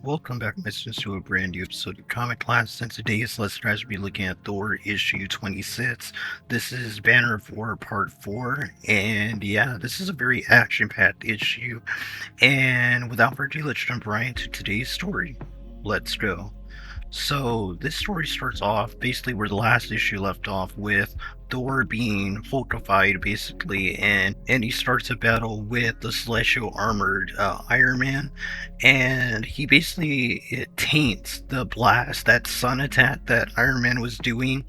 Welcome back, listeners, to a brand new episode of Comic Class. And today's listeners will be looking at Thor issue 26. This is Banner of War Part 4. And yeah, this is a very action packed issue. And without further ado, let's jump right into today's story. Let's go. So this story starts off basically where the last issue left off with Thor being Hulkified basically, and he starts a battle with the celestial armored Iron Man, and he basically it taints the blast, that sun attack that Iron Man was doing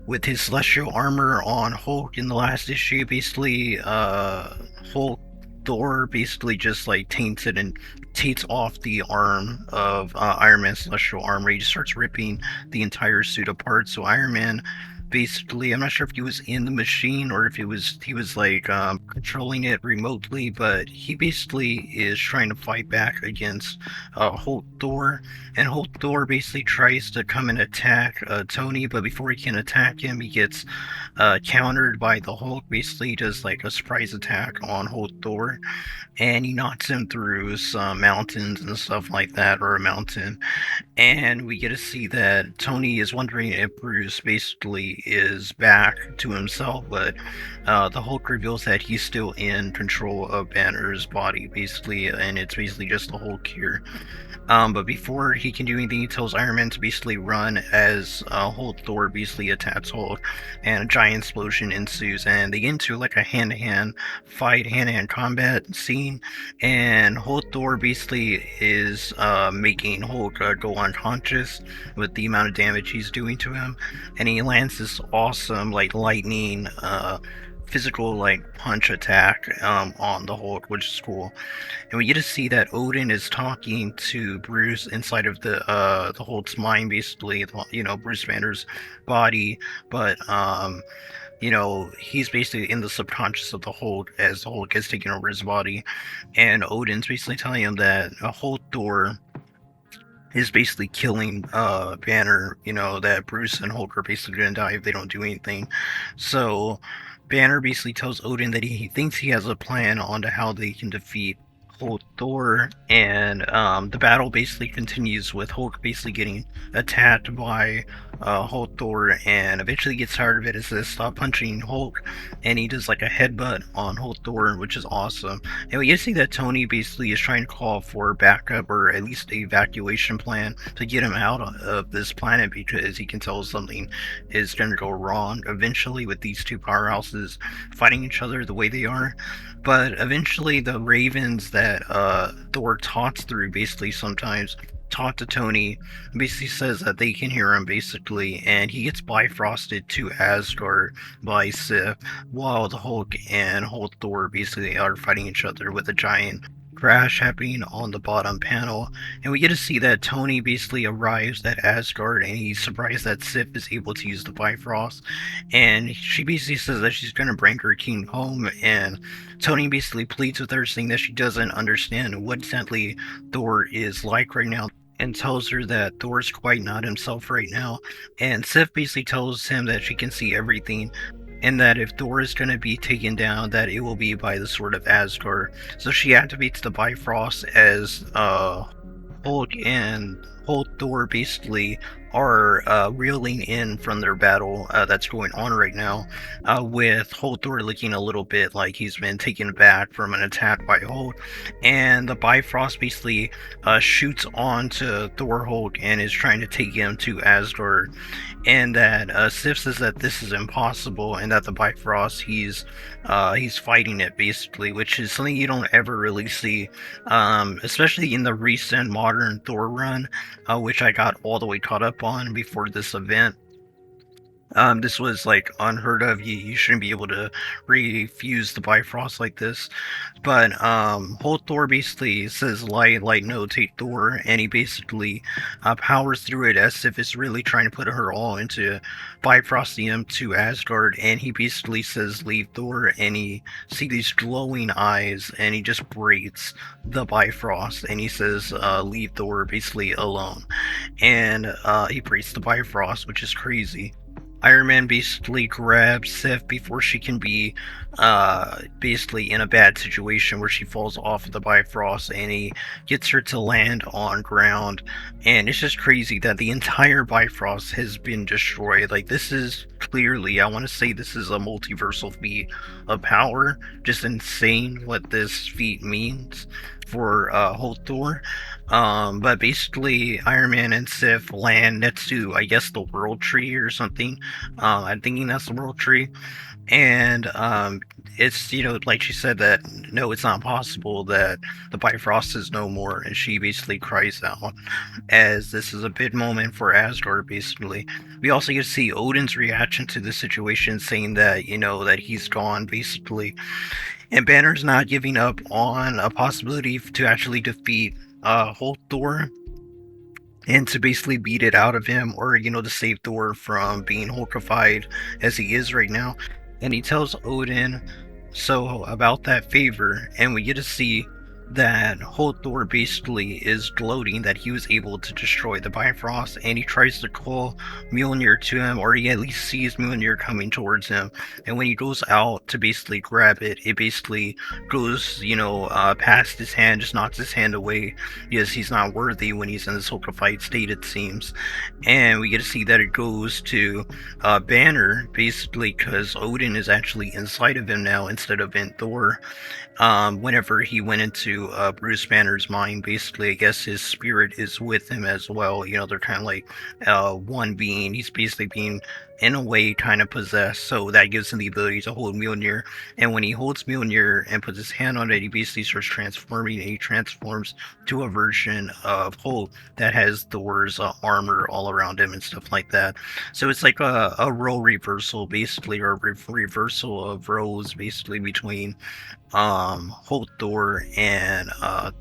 with his celestial armor on Hulk in the last issue. Basically, Hulk Thor basically just like taints it and takes off the arm of Iron Man's celestial armor. He just starts ripping the entire suit apart. So Iron Man basically, I'm not sure if he was in the machine or if he was like controlling it remotely, but he basically is trying to fight back against Hulk Thor, and Hulk Thor basically tries to come and attack Tony, but before he can attack him, he gets countered by the Hulk. Basically, does like a surprise attack on Hulk Thor, and he knocks him through some mountains and stuff like that, or a mountain. And we get to see that Tony is wondering if Bruce basically is back to himself, but the Hulk reveals that he's still in control of Banner's body, basically, and it's basically just the Hulk here. But before he can do anything, he tells Iron Man to basically run as Hulk Thor basically attacks Hulk, and a giant explosion ensues, and they get into like a hand-to-hand fight, hand-to-hand combat scene, and Hulk Thor basically is making Hulk go unconscious with the amount of damage he's doing to him, and he lands this awesome like lightning physical like punch attack on the Hulk, which is cool. And we get to see that Odin is talking to Bruce inside of the Hulk's mind, basically, Bruce Banner's body, but he's basically in the subconscious of the Hulk as the Hulk is taking over his body, and Odin's basically telling him that Hulk Thor is basically killing Banner, that Bruce and Hulk are basically gonna die if they don't do anything. So Banner basically tells Odin that he thinks he has a plan on to how they can defeat Hulk Thor, and the battle basically continues with Hulk basically getting attacked by Hulk Thor, and eventually gets tired of it and says stop punching Hulk, and he does like a headbutt on Hulk Thor, which is awesome. And we get to see that Tony basically is trying to call for backup, or at least an evacuation plan to get him out of this planet, because he can tell something is going to go wrong eventually with these two powerhouses fighting each other the way they are. But eventually the ravens that Thor talks through basically sometimes talk to Tony, basically says that they can hear him basically, and he gets bifrosted to Asgard by Sif, while the Hulk and Hulk Thor basically are fighting each other with a giant crash happening on the bottom panel. And we get to see that Tony basically arrives at Asgard, and he's surprised that Sif is able to use the Bifrost, and she basically says that she's going to bring her king home, and Tony basically pleads with her, saying that she doesn't understand what exactly Thor is like right now, and tells her that Thor's quite not himself right now. And Sif basically tells him that she can see everything, and that if Thor is going to be taken down, that it will be by the Sword of Asgard. So she activates the Bifrost as Hulk and Hulk Thor basically are reeling in from their battle that's going on right now, with Hulk Thor looking a little bit like he's been taken back from an attack by Hulk, and the Bifrost basically shoots onto Thor Hulk and is trying to take him to Asgard, and that Sif says that this is impossible, and that the Bifrost he's fighting it basically, which is something you don't ever really see, especially in the recent modern Thor run, which I got all the way caught up on before this event. This was like unheard of. You shouldn't be able to refuse the Bifrost like this. But Whole Thor basically says light no take Thor, and he basically powers through it as if it's really trying to put her all into Bifrosting him to Asgard, and he basically says leave Thor, and he see these glowing eyes, and he just breaks the Bifrost, and he says leave Thor basically alone, and he breaks the Bifrost, which is crazy. Iron Man basically grabs Sif before she can be basically in a bad situation where she falls off of the Bifrost, and he gets her to land on ground. And it's just crazy that the entire Bifrost has been destroyed. Like, this is clearly, I want to say this is a multiversal feat of power. Just insane what this feat means for whole Thor. But basically, Iron Man and Sif land next to, I guess, the World Tree or something. I'm thinking that's the World Tree, and it's, like she said, that no, it's not possible that the Bifrost is no more, and she basically cries out as this is a big moment for Asgard. Basically, we also get to see Odin's reaction to the situation, saying that that he's gone, basically, and Banner's not giving up on a possibility to actually defeat whole Thor and to basically beat it out of him, or to save Thor from being Hulkified as he is right now. And he tells Odin so about that favor, and we get to see that whole Thor basically is gloating that he was able to destroy the Bifrost, and he tries to call Mjolnir to him, or he at least sees Mjolnir coming towards him. And when he goes out to basically grab it, it basically goes, past his hand, just knocks his hand away because he's not worthy when he's in this Hulkified state, it seems. And we get to see that it goes to Banner, basically, because Odin is actually inside of him now instead of in Thor. Whenever he went into Bruce Banner's mind, basically, I guess his spirit is with him as well. They're kind of like one being. He's basically being, in a way, kind of possessed. So that gives him the ability to hold Mjolnir. And when he holds Mjolnir and puts his hand on it, he basically starts transforming. And he transforms to a version of Hulk that has Thor's armor all around him and stuff like that. So it's like a role reversal, basically, or reversal of roles, basically, between Hulk Thor and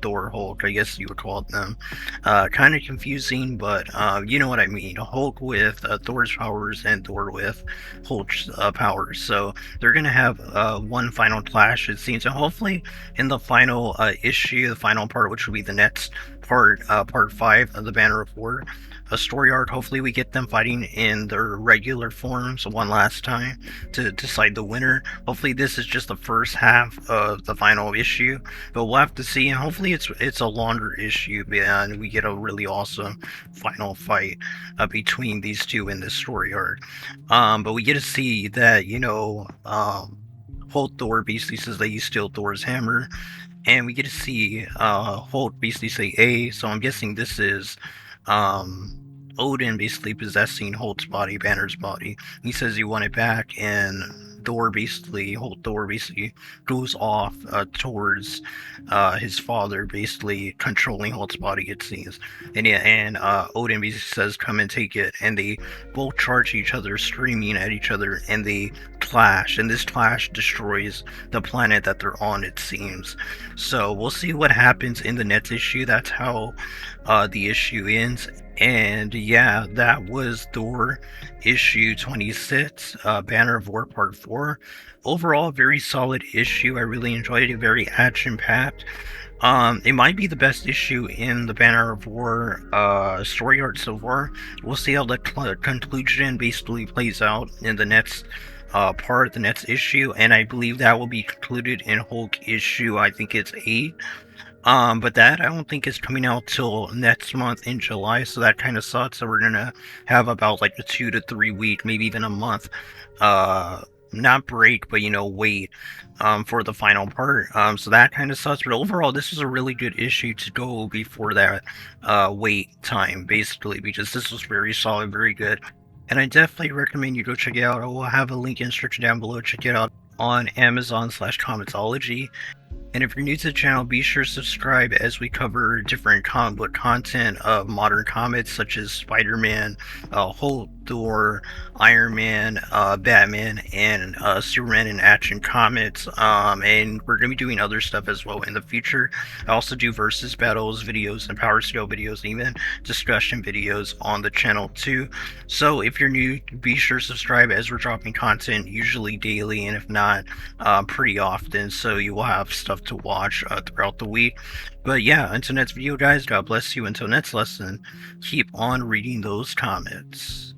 Thor Hulk, I guess you would call them. Kind of confusing, but you know what I mean. Hulk with Thor's powers and Thor with Hulk's powers. So they're gonna have one final clash, it seems, and hopefully in the final issue, the final part, which will be the next part, part 5 of the Banner of War, a story arc. Hopefully, we get them fighting in their regular forms one last time to decide the winner. Hopefully, this is just the first half of the final issue, but we'll have to see. And hopefully, it's a longer issue, and we get a really awesome final fight between these two in this story arc. But we get to see that Hulk Thor basically says that he stole Thor's hammer, and we get to see Hulk basically say A. So I'm guessing this is um, Odin basically possessing Hulk's body, Banner's body. He says he want it back, and Hulk Thor basically goes off towards his father, basically controlling Hulk's body, it seems. And yeah, and Odin basically says, "Come and take it," and they both charge each other, screaming at each other, and they clash. And this clash destroys the planet that they're on, it seems. So we'll see what happens in the next issue. That's how the issue ends. And yeah, that was Thor issue 26, Banner of War Part 4. Overall, very solid issue. I really enjoyed it, very action packed. It might be the best issue in the Banner of War story arc so far. We'll see how the conclusion basically plays out in the next part, the next issue, and I believe that will be concluded in Hulk issue, I think it's 8. But that I don't think is coming out till next month in July, so that kind of sucks. So we're gonna have about like a 2 to 3 week, maybe even a month, not break, but wait, for the final part. So that kind of sucks. But overall, this was a really good issue to go before that, wait time, basically, because this was very solid, very good. And I definitely recommend you go check it out. I will have a link in description down below. Check it out on Amazon/Comixology. And if you're new to the channel, be sure to subscribe as we cover different comic book content of modern comics such as Spider-Man, Hulk, Thor, Iron Man, Batman, and Superman in Action Comics. And we're going to be doing other stuff as well in the future. I also do versus battles videos and power scale videos, and even discussion videos on the channel too. So if you're new, be sure to subscribe as we're dropping content usually daily, and if not, pretty often, so you will have stuff to watch throughout the week. But yeah, until next video, guys, God bless you. Until next lesson, keep on reading those comments.